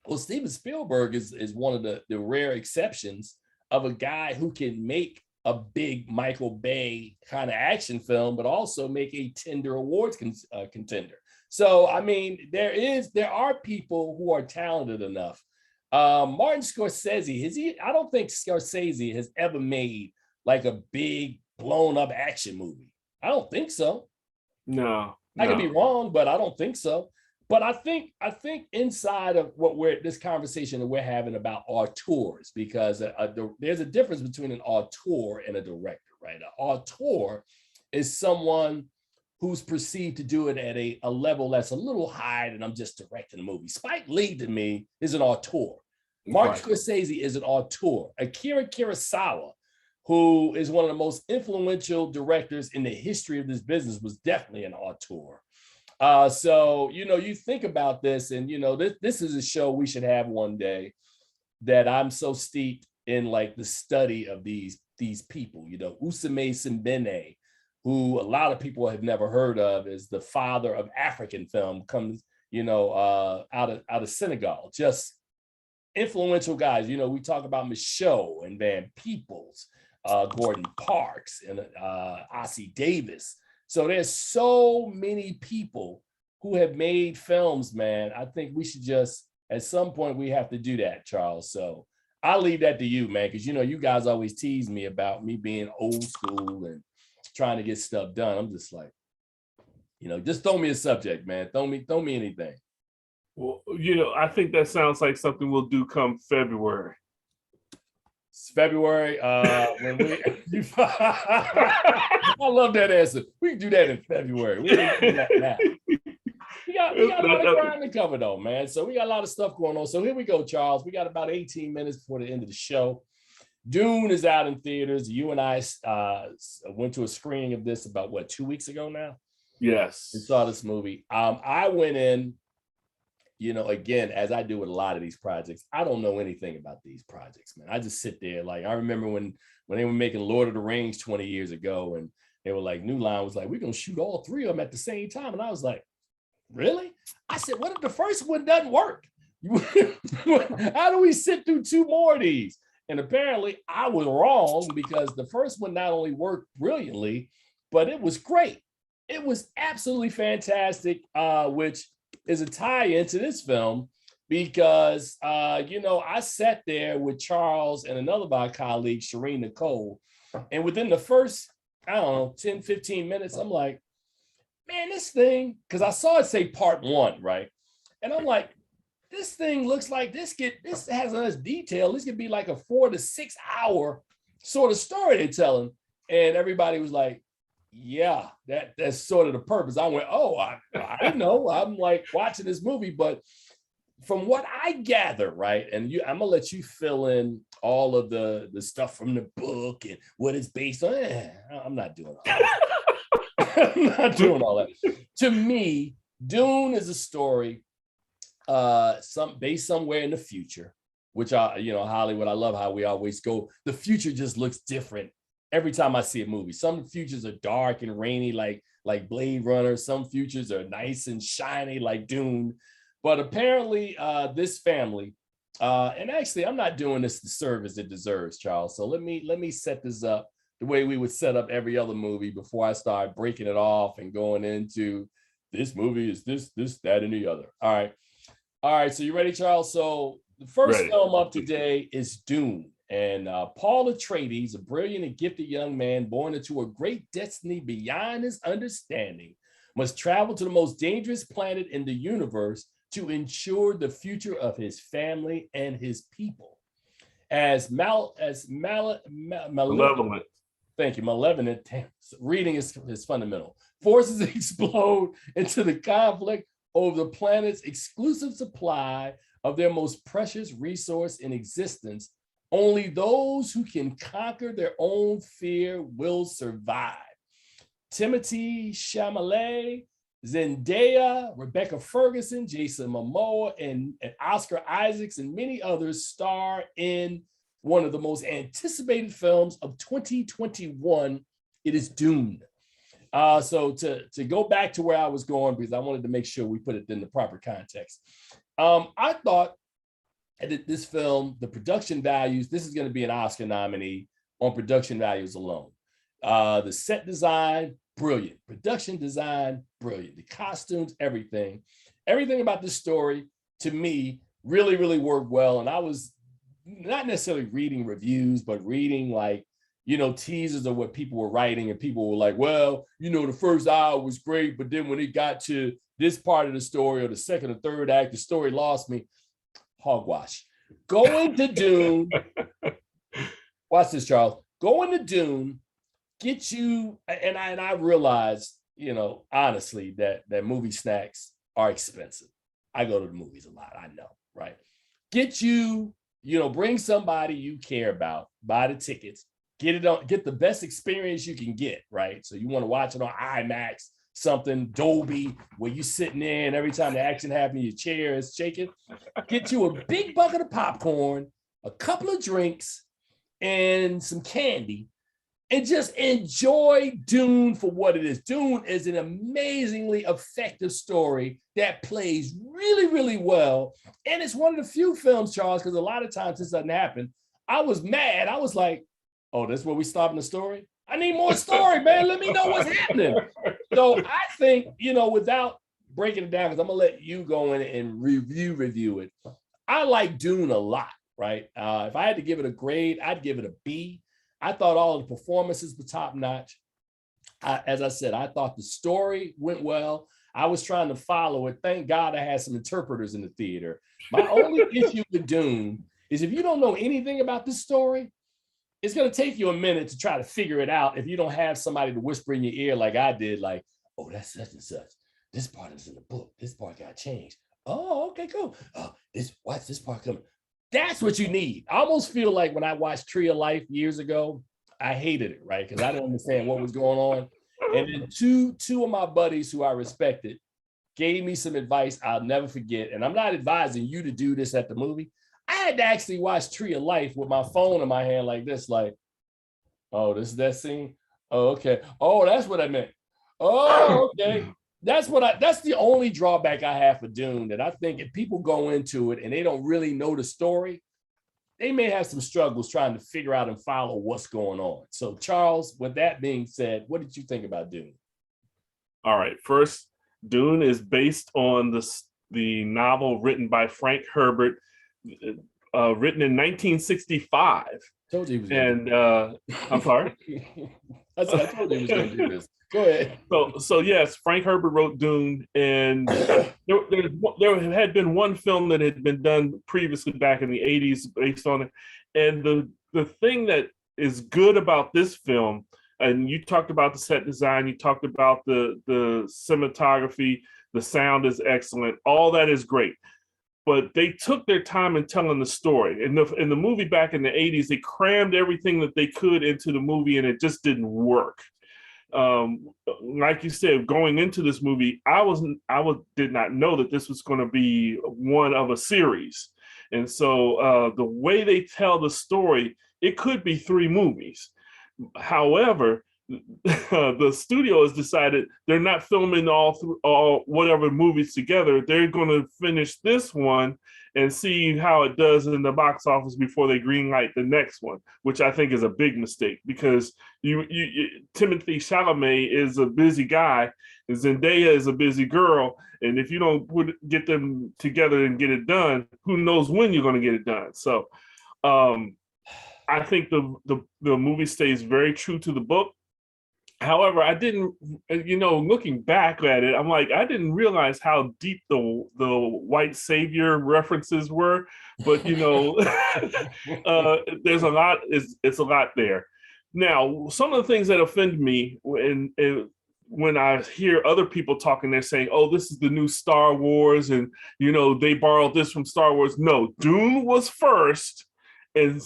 well, Steven Spielberg is one of the rare exceptions of a guy who can make a big Michael Bay kind of action film, but also make a tender awards contender. So, I mean, there are people who are talented enough. Martin Scorsese, I don't think Scorsese has ever made like a big blown up action movie. I don't think so. No. I could be wrong, but I don't think so. But I think inside of this conversation that we're having about auteurs, because there's a difference between an auteur and a director, right? An auteur is someone who's perceived to do it at a level that's a little higher than I'm just directing a movie. Spike Lee, to me, is an auteur. Martin Scorsese is an auteur. Akira Kurosawa, who is one of the most influential directors in the history of this business, was definitely an auteur. So you think about this, and this is a show we should have one day. That I'm so steeped in like the study of these people. Usame Simbene, who a lot of people have never heard of, is the father of African film. Comes out of Senegal. Just influential guys. We talk about Michaud and Van Peebles, Gordon Parks, and Ossie Davis. So there's so many people who have made films, man. I think we should just, at some point, we have to do that, Charles. So I'll leave that to you, man, because you guys always tease me about me being old school and trying to get stuff done. I'm just like, just throw me a subject, man. Throw me anything. Well, I think that sounds like something we'll do come February. It's February. When I love that answer. We can do that in February. We can do that now. We got a lot of ground to cover, though, man. So we got a lot of stuff going on. So here we go, Charles. We got about 18 minutes before the end of the show. Dune is out in theaters. You and I went to a screening of this about 2 weeks ago now. Yes. We saw this movie. I went in. Again, as I do with a lot of these projects, I don't know anything about these projects, man. I just sit there. Like, I remember when they were making Lord of the Rings 20 years ago, and they were like, New Line was like, we're going to shoot all three of them at the same time. And I was like, really? I said, what if the first one doesn't work? How do we sit through two more of these? And apparently I was wrong, because the first one not only worked brilliantly, but it was great. It was absolutely fantastic, which is a tie into this film, because, I sat there with Charles and another of my colleagues, Shireen Nicole, and within the first, 10, 15 minutes, I'm like, man, this thing, because I saw it say part 1, right? And I'm like, this thing looks like this has less detail. This could be like a 4 to 6 hour sort of story they're telling. And everybody was like, yeah, that's sort of the purpose. I went, oh, I know. I'm like watching this movie, but from what I gather, right, and I'm gonna let you fill in all of the stuff from the book and what it's based on. I'm not doing all that. I'm not doing all that. To me, Dune is a story, based somewhere in the future, which Hollywood. I love how we always go. The future just looks different every time I see a movie. Some futures are dark and rainy, like Blade Runner. Some futures are nice and shiny, like Dune. But apparently, this family, and actually, I'm not doing this the service it deserves, Charles. So let me set this up the way we would set up every other movie before I start breaking it off and going into this movie is this, that, and the other. All right. So you ready, Charles? So the first film up today is Dune. And Paul Atreides, a brilliant and gifted young man born into a great destiny beyond his understanding, must travel to the most dangerous planet in the universe to ensure the future of his family and his people. Malevolent. Thank you, malevolent. Reading is fundamental. Forces explode into the conflict over the planet's exclusive supply of their most precious resource in existence. Only those who can conquer their own fear will survive. Timothée Chalamet, Zendaya, Rebecca Ferguson, Jason Momoa, and Oscar Isaacs, and many others star in one of the most anticipated films of 2021. It is Dune. So to go back to where I was going, because I wanted to make sure we put it in the proper context. I thought this film, the production values, this is going to be an Oscar nominee on production values alone. The set design, brilliant. Production design, brilliant. The costumes, everything about this story, to me, really, really worked well. And I was not necessarily reading reviews, but reading teasers of what people were writing, and people were like, well, the first hour was great, but then when it got to this part of the story or the second or third act, the story lost me. Hogwash. Going to Dune. Watch this, Charles. Going to Dune get you, and I realize, honestly, that movie snacks are expensive. I go to the movies a lot. I know, right? Get you, bring somebody you care about, buy the tickets, get the best experience you can get, right? So you want to watch it on IMAX, something Dolby where you sitting there and every time the action happens, your chair is shaking. Get you a big bucket of popcorn, a couple of drinks, and some candy, and just enjoy Dune for what it is. Dune is an amazingly effective story that plays really, really well. And it's one of the few films, Charles, because a lot of times this doesn't happen. I was mad. I was like, oh, this is where we stopping the story? I need more story, man. Let me know what's happening. So I think, without breaking it down, because I'm going to let you go in and review it. I like Dune a lot, right? If I had to give it a grade, I'd give it a B. I thought all of the performances were top notch. As I said, I thought the story went well. I was trying to follow it. Thank God I had some interpreters in the theater. My only issue with Dune is if you don't know anything about this story, it's going to take you a minute to try to figure it out if you don't have somebody to whisper in your ear like I did, like, oh, that's such and such. This part is in the book. This part got changed. Oh, okay, cool. Oh, watch this part coming. That's what you need. I almost feel like when I watched Tree of Life years ago, I hated it, right? Because I didn't understand what was going on. And then two of my buddies who I respected gave me some advice I'll never forget. And I'm not advising you to do this at the movie. I had to actually watch Tree of Life with my phone in my hand like this, like, oh, this is that scene? Oh, okay. Oh, that's what I meant. Oh, okay. That's the only drawback I have for Dune, that I think if people go into it and they don't really know the story, they may have some struggles trying to figure out and follow what's going on. So, Charles, with that being said, what did you think about Dune? All right. First, Dune is based on the novel written by Frank Herbert, written in 1965. Told you he was and I'm sorry. I told you he was going to do this. Go ahead. So yes, Frank Herbert wrote Dune, and there had been one film that had been done previously back in the 80s based on it. And the thing that is good about this film, and you talked about the set design, you talked about the cinematography, the sound is excellent, all that is great. But they took their time in telling the story. In the movie back in the 80s, they crammed everything that they could into the movie, and it just didn't work. Like you said, going into this movie, I did not know that this was going to be one of a series. And so the way they tell the story, it could be 3 movies. However, the studio has decided they're not filming all whatever movies together. They're going to finish this one and see how it does in the box office before they greenlight the next one, which I think is a big mistake, because Timothée Chalamet is a busy guy, and Zendaya is a busy girl, and if you don't get them together and get it done, who knows when you're going to get it done. So I think the movie stays very true to the book. However, I didn't, looking back at it, I'm like, I didn't realize how deep the white savior references were. But, there's a lot, it's a lot there. Now, some of the things that offend me when I hear other people talking, they're saying, oh, this is the new Star Wars, and, they borrowed this from Star Wars. No, Dune was first. And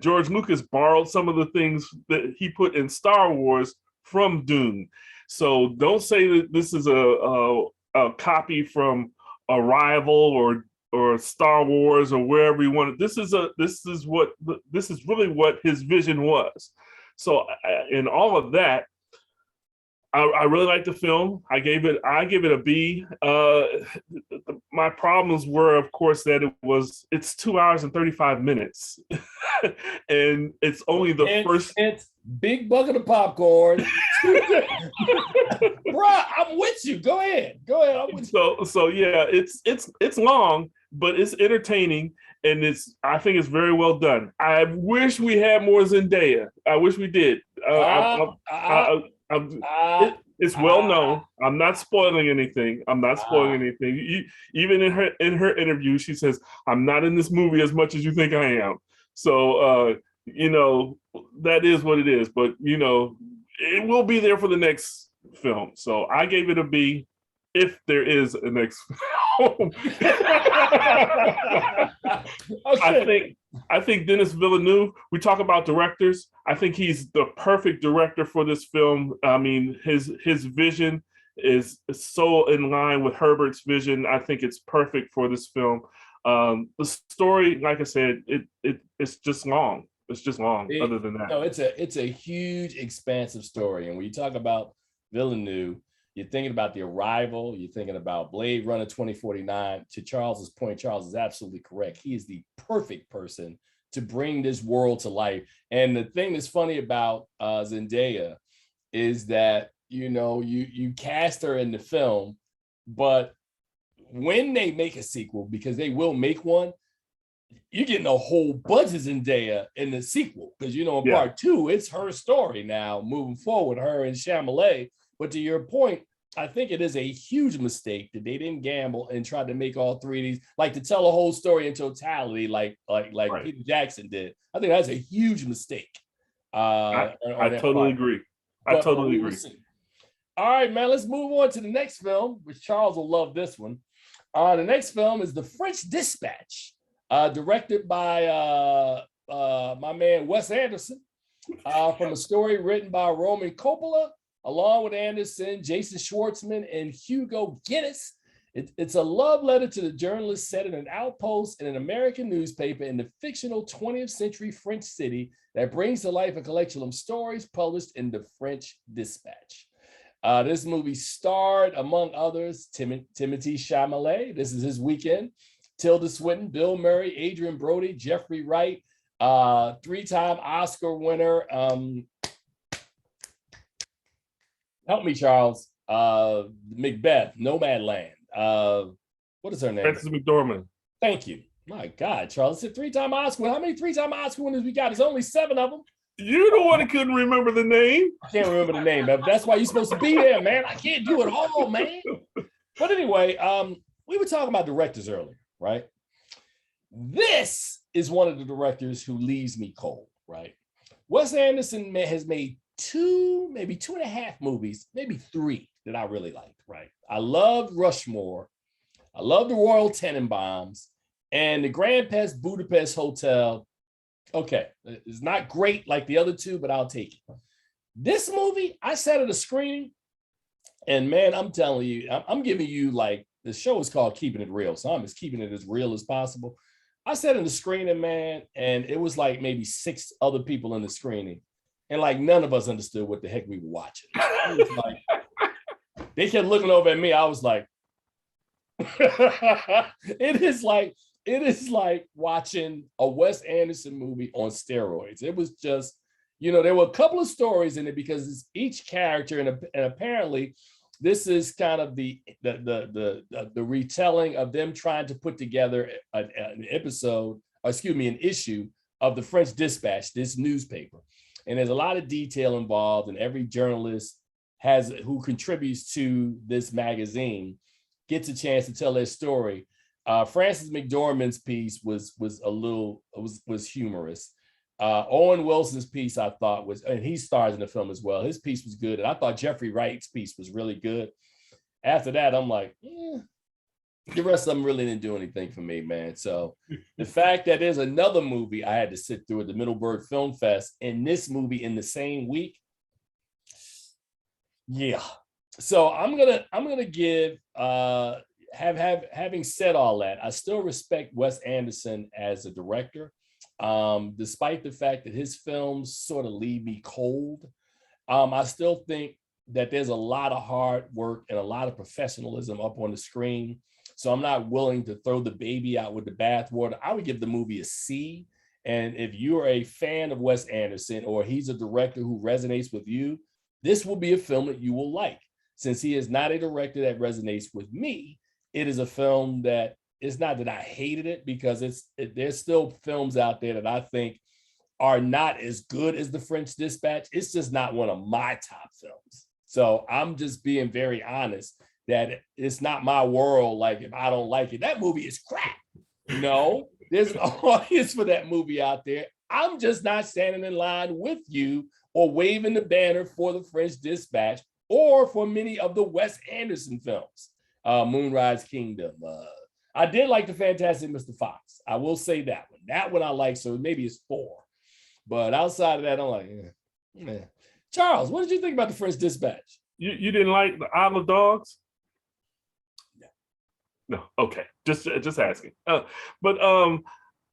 George Lucas borrowed some of the things that he put in Star Wars from Dune. So don't say that this is a copy from Arrival or Star Wars or wherever you want it. This is really what his vision was. So in all of that, I really liked the film. I gave it a B. My problems were, of course, that it's 2 hours and 35 minutes, and it's only first. It's big bucket of popcorn. Bruh, I'm with you. Go ahead. I'm with you. So yeah, it's long, but it's entertaining, and I think it's very well done. I wish we had more Zendaya. I wish we did. It's well known. I'm not spoiling anything. Even in her interview, she says, "I'm not in this movie as much as you think I am." So that is what it is. But it will be there for the next film. So I gave it a B, if there is a next film. Okay. I think Denis Villeneuve, we talk about directors, I think he's the perfect director for this film. I mean, his vision is so in line with Herbert's vision. I think it's perfect for this film. The story, like I said, it's just long. It's just long. Other than that, no, it's a huge, expansive story. And when you talk about Villeneuve, you're thinking about The Arrival, you're thinking about Blade Runner 2049. To Charles's point, Charles is absolutely correct. He is the perfect person to bring this world to life. And the thing that's funny about Zendaya is that, you know, you cast her in the film, but when they make a sequel, because they will make one, you're getting a whole bunch of Zendaya in the sequel. Because, you know, in part two, it's her story now moving forward, her and Chappelle. But to your point, I think it is a huge mistake that they didn't gamble and try to make all three of these, like to tell a whole story in totality, like right. Peter Jackson did. I think that's a huge mistake. I totally agree. I totally agree. All right, man, let's move on to the next film, which Charles will love this one. The next film is The French Dispatch, directed by my man Wes Anderson, from a story written by Roman Coppola, along with Anderson, Jason Schwartzman, and Hugo Guinness. It's a love letter to the journalist set in an outpost in an American newspaper in the fictional 20th century French city that brings to life a collection of stories published in The French Dispatch. This movie starred, among others, Timothée Chalamet. This is his weekend. Tilda Swinton, Bill Murray, Adrian Brody, Jeffrey Wright, three-time Oscar winner. Help me, Charles. Macbeth, Nomadland. What is her name? Frances McDormand. Thank you. My God, Charles. It's a three-time Oscar. How many three-time Oscar winners we got? There's only 7 of them. You're the one that couldn't remember the name. I can't remember the name, but that's why you're supposed to be there, man. I can't do it all, man. But anyway, we were talking about directors earlier, right? This is one of the directors who leaves me cold, right? Wes Anderson has made 2, maybe 2.5 movies, maybe 3 that I really liked, right? I loved Rushmore. I love the Royal Tenenbaums and the Grand Budapest Hotel. Okay, it's not great like the other 2, but I'll take it. This movie, I sat at a screening, and man, I'm telling you, I'm giving you, like, the show is called Keeping It Real, so I'm just keeping it as real as possible. I sat in the screening, man, and it was like maybe 6 other people in the screening, and like none of us understood what the heck we were watching. It was like, they kept looking over at me. I was like, it is like watching a Wes Anderson movie on steroids. It was just, you know, there were a couple of stories in it because it's each character, and apparently this is kind of the retelling of them trying to put together an issue of the French Dispatch, this newspaper. And there's a lot of detail involved, and every journalist who contributes to this magazine gets a chance to tell their story. Frances McDormand's piece was humorous. Owen Wilson's piece, I thought, was, and he stars in the film as well. His piece was good, and I thought Jeffrey Wright's piece was really good. After that, I'm like, the rest of them really didn't do anything for me, man. So the fact that there's another movie I had to sit through at the Middleburg Film Fest, and this movie in the same week, yeah. So I'm gonna give. Having said all that, I still respect Wes Anderson as a director, despite the fact that his films sort of leave me cold. I still think that there's a lot of hard work and a lot of professionalism up on the screen. So I'm not willing to throw the baby out with the bathwater. I would give the movie a C. And if you're a fan of Wes Anderson, or he's a director who resonates with you, this will be a film that you will like. Since he is not a director that resonates with me, it is a film that, it's not that I hated it, because there's still films out there that I think are not as good as The French Dispatch. It's just not one of my top films. So I'm just being very honest that it's not my world. Like, if I don't like it, that movie is crap. No, there's an audience for that movie out there. I'm just not standing in line with you or waving the banner for The French Dispatch or for many of the Wes Anderson films. Moonrise Kingdom. I did like The Fantastic Mr. Fox. I will say that one. That one I like, so maybe it's 4. But outside of that, I'm like, yeah. Charles, what did you think about The French Dispatch? You didn't like the Isle of Dogs? No. Okay. Just asking. But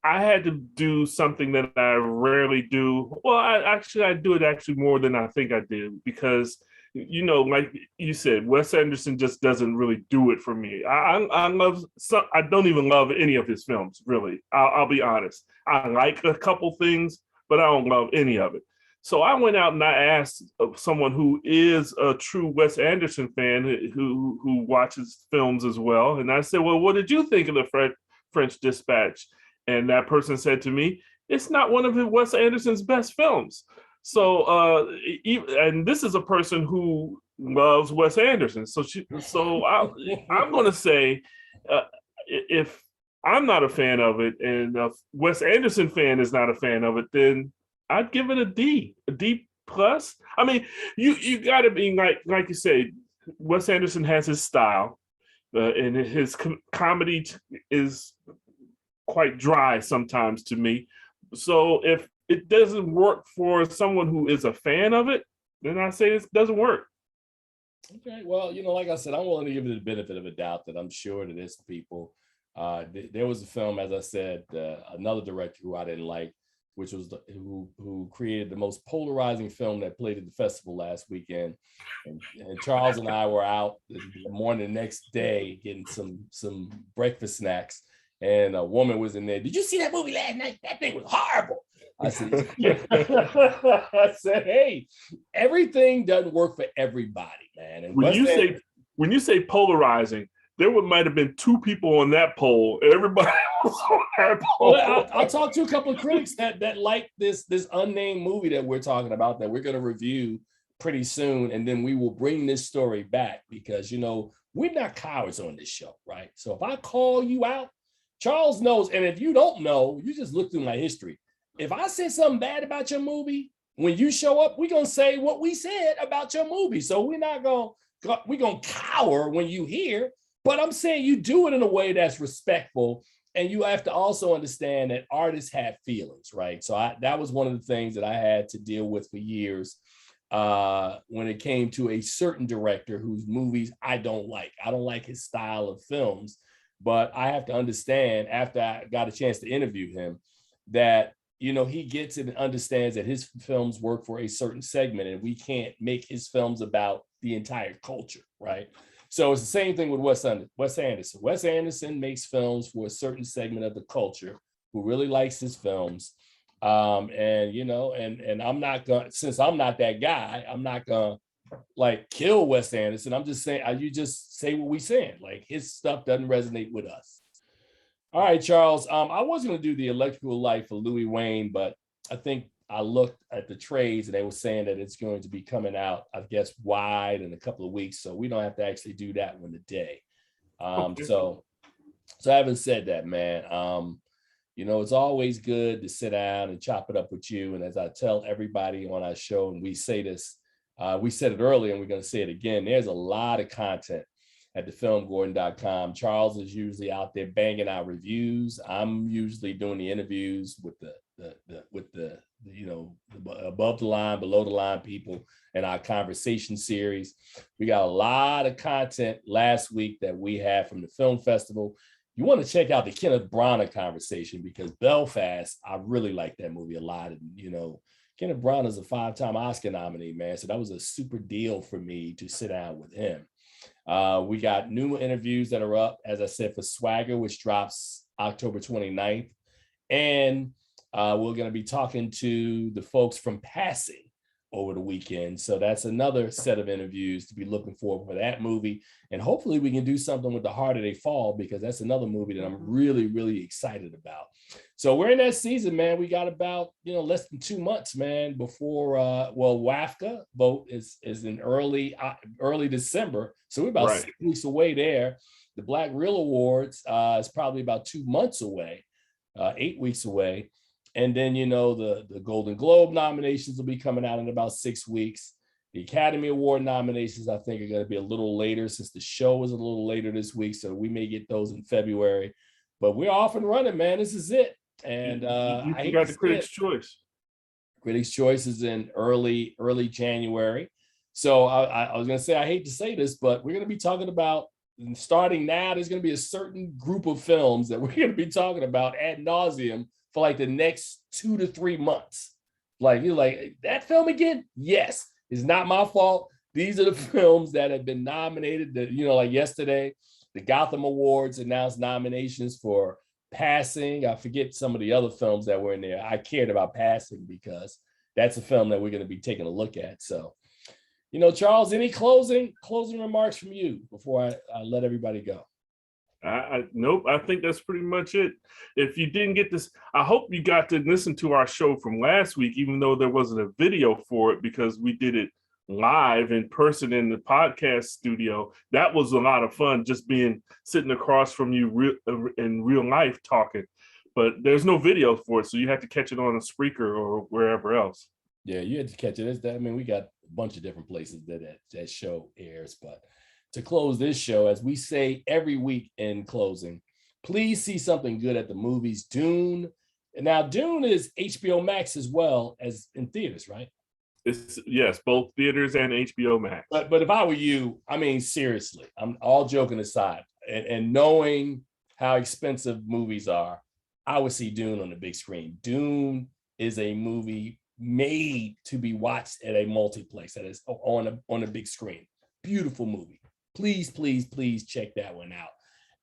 I had to do something that I rarely do. Well, I do it actually more than I think I did, because like you said, Wes Anderson just doesn't really do it for me. I love some. I don't even love any of his films, really. I'll be honest. I like a couple things, but I don't love any of it. So I went out and I asked someone who is a true Wes Anderson fan, who watches films as well, and I said, "Well, what did you think of the French Dispatch?" And that person said to me, "It's not one of Wes Anderson's best films." So, and this is a person who loves Wes Anderson. I'm going to say, if I'm not a fan of it, and a Wes Anderson fan is not a fan of it, then I'd give it a D plus. I mean, you got to be like you say, Wes Anderson has his style, and his comedy is quite dry sometimes to me. So if it doesn't work for someone who is a fan of it, then I say it doesn't work. Okay, well, like I said, I'm willing to give it the benefit of a doubt that I'm sure that there's people. There was a film, as I said, another director who I didn't like, which was who created the most polarizing film that played at the festival last weekend. And Charles and I were out the morning the next day getting some breakfast snacks. And a woman was in there. "Did you see that movie last night? That thing was horrible." I said, I said, hey, everything doesn't work for everybody, man. And when you say polarizing, there might have been two people on that poll. Everybody was on that poll. Well, I'll talk to a couple of critics that like this unnamed movie that we're talking about, that we're going to review pretty soon, and then we will bring this story back, because we're not cowards on this show, right? So if I call you out, Charles knows, and if you don't know, you just look through my history. If I say something bad about your movie, when you show up, we're gonna say what we said about your movie. So we're gonna cower when you hear. But I'm saying you do it in a way that's respectful, and you have to also understand that artists have feelings, right? So that was one of the things that I had to deal with for years when it came to a certain director whose movies I don't like. I don't like his style of films, but I have to understand, after I got a chance to interview him, that he gets it and understands that his films work for a certain segment, and we can't make his films about the entire culture, right? So it's the same thing with Wes Anderson. Wes Anderson makes films for a certain segment of the culture who really likes his films. And I'm not gonna, since I'm not that guy, I'm not gonna kill Wes Anderson. I'm just saying, you just say what we saying. Like, his stuff doesn't resonate with us. All right, Charles. I was gonna do the Electrical Life of Louis Wain, but I think I looked at the trades and they were saying that it's going to be coming out, I guess, wide in a couple of weeks. So we don't have to actually do that one today. Okay. So having said that, man, it's always good to sit down and chop it up with you. And as I tell everybody on our show, and we say this, we said it earlier and we're going to say it again, there's a lot of content at the FilmGordon.com. Charles is usually out there banging out reviews. I'm usually doing the interviews with the above the line, below the line people in our conversation series. We got a lot of content last week that we had from the film festival. You want to check out the Kenneth Branagh conversation, because Belfast, I really like that movie a lot. And, Kenneth Branagh is a 5-time Oscar nominee, man. So that was a super deal for me to sit down with him. We got new interviews that are up, as I said, for Swagger, which drops October 29th. And we're going to be talking to the folks from Passing over the weekend. So that's another set of interviews to be looking for that movie. And hopefully we can do something with The Harder They Fall, because that's another movie that I'm really, really excited about. So we're in that season, man. We got about, less than 2 months, man, before, WAFCA vote is in early December. So we're about 6 weeks away there. The Black Reel Awards is probably about 2 months away, 8 weeks away. And then, the Golden Globe nominations will be coming out in about 6 weeks. The Academy Award nominations, I think, are going to be a little later, since the show is a little later this week. So we may get those in February. But we're off and running, man. This is it. And you got the Critics' Choice. Critics' Choice is in early January. So I was going to say, I hate to say this, but we're going to be talking about, starting now, there's going to be a certain group of films that we're going to be talking about ad nauseum for like the next 2 to 3 months. Like, you're like, that film again? Yes, it's not my fault. These are the films that have been nominated. That, you know, like yesterday, the Gotham Awards announced nominations for Passing. I forget some of the other films that were in there. I cared about Passing because that's a film that we're going to be taking a look at. So, you know, Charles, any closing remarks from you before I let everybody go? Nope. I think that's pretty much it. If you didn't get this, I hope you got to listen to our show from last week, even though there wasn't a video for it, because we did it live in person in the podcast studio. That was a lot of fun, just sitting across from you in real life talking. But there's no video for it, so you have to catch it on a Spreaker or wherever else. Yeah, you had to catch it. I mean, we got a bunch of different places that show airs, but to close this show, as we say every week in closing, please see something good at the movies. Dune. And now Dune is HBO Max as well as in theaters, right? Yes, both theaters and HBO Max. But if I were you, I mean, seriously, I'm all joking aside, and knowing how expensive movies are, I would see Dune on the big screen. Dune is a movie made to be watched at a multiplex, that is on a big screen. Beautiful movie. Please, please, please check that one out.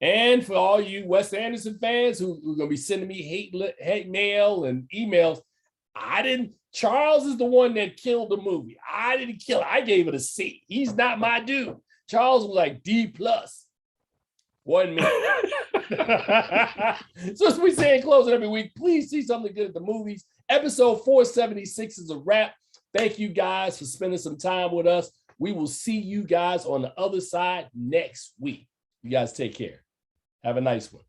And for all you Wes Anderson fans who are going to be sending me hate mail and emails, Charles is the one that killed the movie. I didn't kill it. I gave it a C. He's not my dude. Charles was like D+. 1 minute. So as we say in closing every week, please see something good at the movies. Episode 476 is a wrap. Thank you guys for spending some time with us. We will see you guys on the other side next week. You guys take care. Have a nice one.